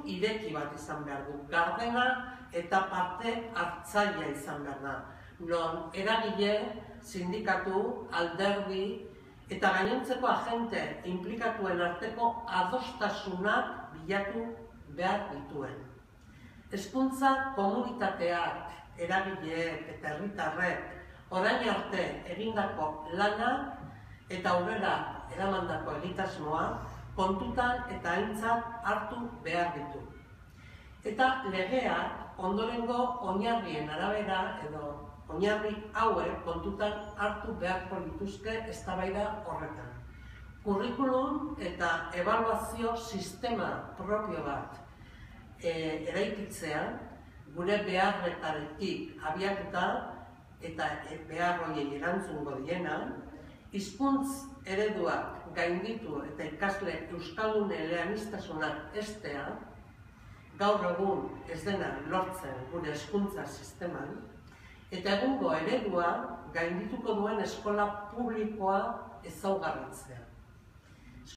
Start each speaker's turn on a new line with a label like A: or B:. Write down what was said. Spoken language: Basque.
A: ireki bat izan behar du, gardena eta parte hartzailea izan behar da. Non eragile, sindikatu, alderdi eta gainontzeko agente inplikatuen arteko adostasunak bilatu behar dituen. Hezkuntza komunitateak, eragileek eta herritarrek orain arte egindako lanak eta aurrera eramandako egitasmoa kontutan eta aintzat hartu behar ditu. Eta legeak ondorengo oinarrien arabera edo oinarri hauek kontutan hartu beharko lituzke eztabaida horretan. Kurrikulum eta ebaluazio sistema propio bat eraikitzea, gure beharretatik abiatuta eta behar horiei erantzungo diena, hizkuntz ereduak gainditu eta ikasle euskaldun eleaniztasunak heztea, gaur egun ez dena lortzen gure hezkuntza sisteman, eta egungo eredua gaindituko duen eskola publikoa ezaugarritzea.